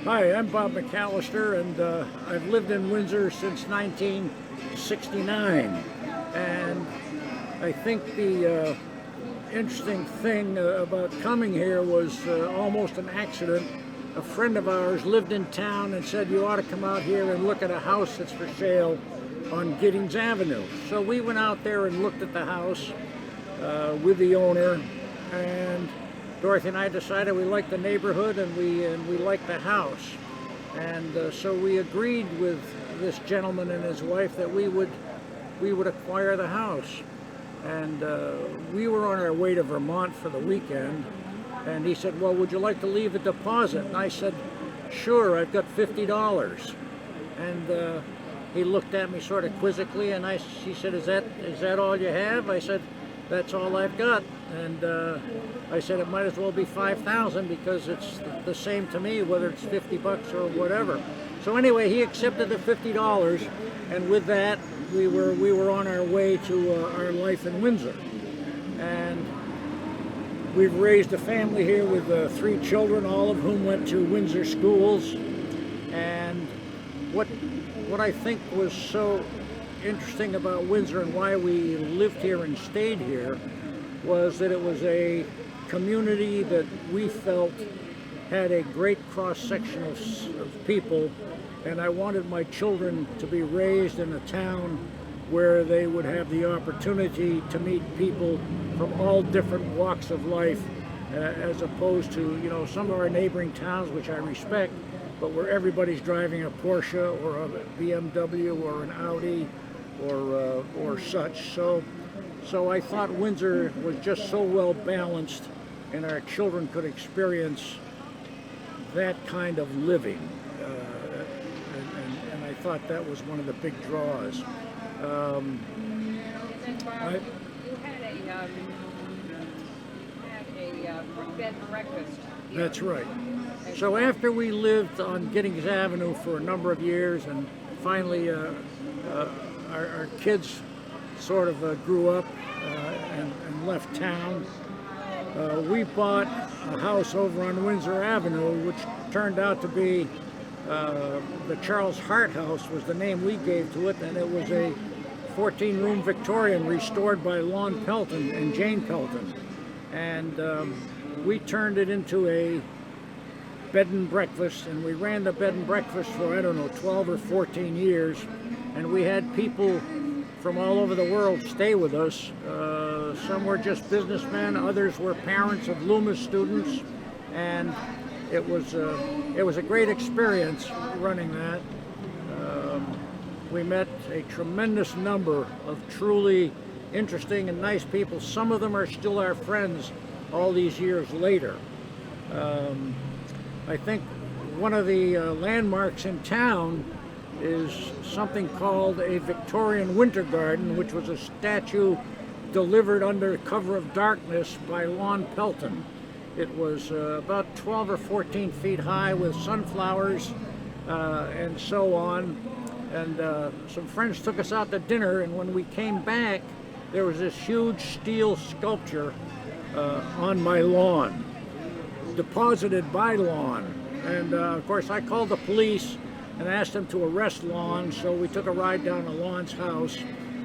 Hi, I'm Bob McAllister, and I've lived in Windsor since 1969. And I think the interesting thing about coming here was almost an accident. A friend of ours lived in town and said, you ought to come out here and look at a house that's for sale on Giddings Avenue. So we went out there and looked at the house with the owner, and Dorothy and I decided we liked the neighborhood and we liked the house. And so we agreed with this gentleman and his wife that we would acquire the house. And we were on our way to Vermont for the weekend, and he said, well, would you like to leave a deposit? And I said, sure, I've got $50. And he looked at me sort of quizzically, and he said, is that all you have? I said, that's all I've got. And I said, it might as well be $5,000 because it's the same to me, whether it's $50 or whatever. So anyway, he accepted the $50, and with that, we were on our way to our life in Windsor. And we've raised a family here with 3 children, all of whom went to Windsor schools. And what I think was so interesting about Windsor and why we lived here and stayed here was that it was a community that we felt had a great cross-section of people, and I wanted my children to be raised in a town where they would have the opportunity to meet people from all different walks of life, as opposed to, you know, some of our neighboring towns, which I respect, but where everybody's driving a Porsche or a BMW or an Audi or such. So I thought Windsor was just so well balanced, and our children could experience that kind of living, and I thought that was one of the big draws. You had a bed and breakfast here. That's right. So after we lived on Giddings Avenue for a number of years, and finally our kids sort of grew up and left town, we bought a house over on Windsor Avenue, which turned out to be the Charles Hart House was the name we gave to it, and it was a 14-room Victorian restored by Lon Pelton and Jane Pelton. And we turned it into a bed and breakfast, and we ran the bed and breakfast for, I don't know, 12 or 14 years, and we had people from all over the world stay with us. Some were just businessmen, others were parents of Loomis students, and it was a great experience running that. We met a tremendous number of truly interesting and nice people. Some of them are still our friends all these years later. I think one of the landmarks in town is something called a Victorian Winter Garden, which was a statue delivered under cover of darkness by Lon Pelton. It was about 12 or 14 feet high with sunflowers and so on. And some friends took us out to dinner, and when we came back, there was this huge steel sculpture on my lawn, deposited by Lon. And of course, I called the police and asked them to arrest Lon, so we took a ride down to Lon's house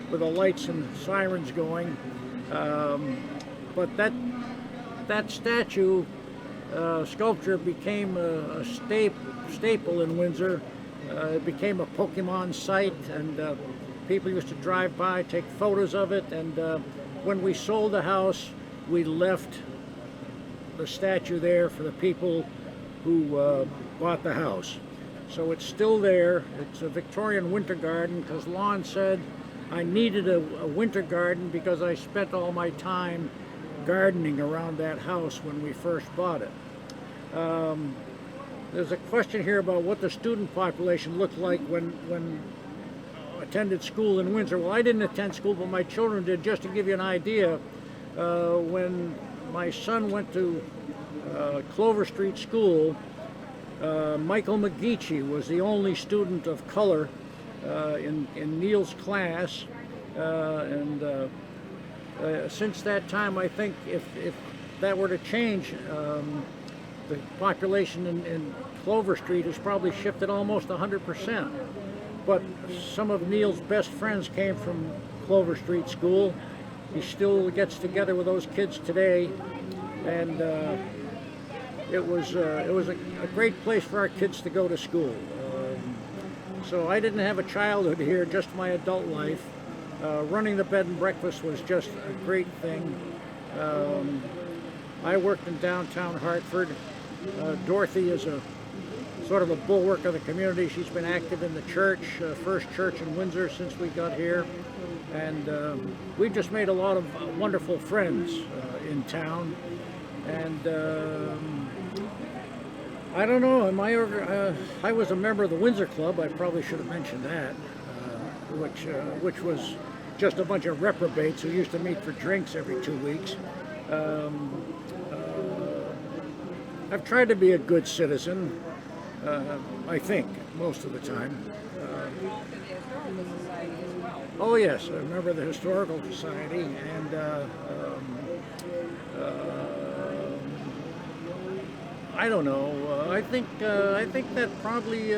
with the lights and sirens going. But that statue sculpture became a staple in Windsor. It became a Pokemon site, and people used to drive by, take photos of it, and when we sold the house, we left the statue there for the people who bought the house. So it's still there. It's a Victorian winter garden because Lon said I needed a winter garden because I spent all my time gardening around that house when we first bought it. There's a question here about what the student population looked like when attended school in Windsor. Well, I didn't attend school, but my children did. Just to give you an idea, when my son went to Clover Street School, Michael McGeachy was the only student of color in Neil's class, and since that time, I think if that were to change, the population in Clover Street has probably shifted almost 100%. But some of Neil's best friends came from Clover Street School. He still gets together with those kids today, and it was a great place for our kids to go to school. So I didn't have a childhood here, just my adult life. Running the bed and breakfast was just a great thing. I worked in downtown Hartford. Dorothy is a sort of a bulwark of the community. She's been active in the church, First Church in Windsor since we got here. And we've just made a lot of wonderful friends in town. And I don't know, I was a member of the Windsor Club. I probably should have mentioned that, which was just a bunch of reprobates who used to meet for drinks every 2 weeks. I've tried to be a good citizen, I think, most of the time. Oh yes, I'm a member of the Historical Society, and I don't know. I think that probably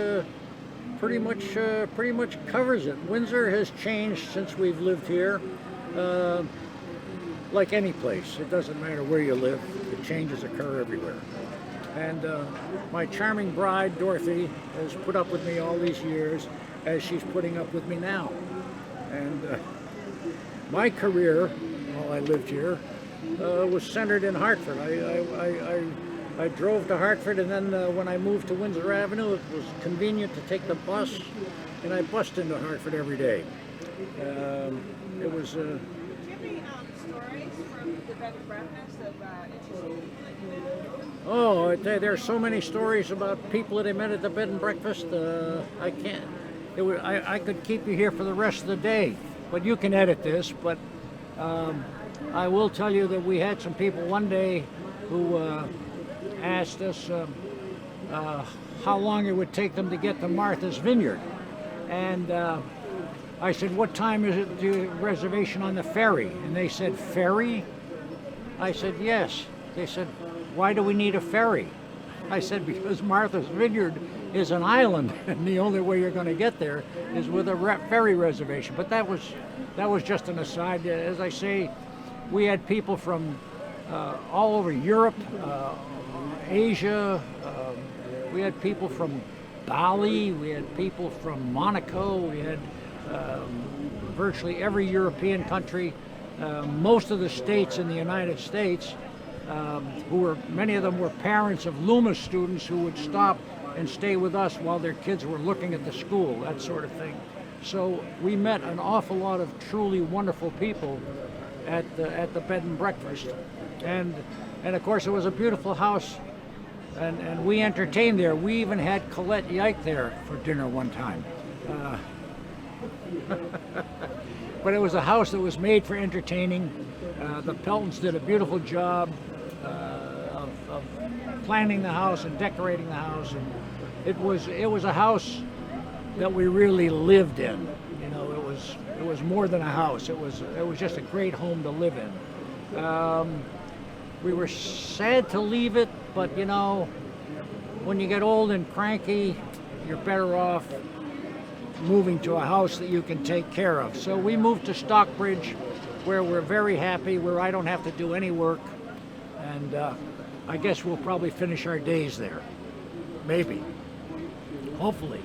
pretty much covers it. Windsor has changed since we've lived here. Like any place, it doesn't matter where you live. The changes occur everywhere. And my charming bride, Dorothy, has put up with me all these years, as she's putting up with me now. And my career, while I lived here, was centered in Hartford. I drove to Hartford, and then when I moved to Windsor Avenue, it was convenient to take the bus, and I bussed into Hartford every day. It was... Do you have any stories from the bed and breakfast of interesting? Oh, there are so many stories about people that I met at the bed and breakfast. I can't. I could keep you here for the rest of the day, but you can edit this. But I will tell you that we had some people one day who asked us how long it would take them to get to Martha's Vineyard, and I said, "What time is it? The reservation on the ferry?" And they said, "Ferry?" I said, "Yes." They said, "Why do we need a ferry?" I said, "Because Martha's Vineyard is an island, and the only way you're going to get there is with a ferry reservation." But that was just an aside. As I say, we had people from all over Europe, Asia. We had people from Bali. We had people from Monaco. We had virtually every European country, most of the states in the United States. Many of them were parents of Loomis students who would stop and stay with us while their kids were looking at the school, that sort of thing. So we met an awful lot of truly wonderful people at the bed and breakfast, and of course it was a beautiful house, and we entertained there. We even had Colette Yeich there for dinner one time. But it was a house that was made for entertaining. The Peltons did a beautiful job of planning the house and decorating the house, and it was a house that we really lived in. You know, it was more than a house. It was just a great home to live in. We were sad to leave it, but you know, when you get old and cranky, you're better off moving to a house that you can take care of. So we moved to Stockbridge, where we're very happy, where I don't have to do any work, and I guess we'll probably finish our days there. Maybe. Hopefully.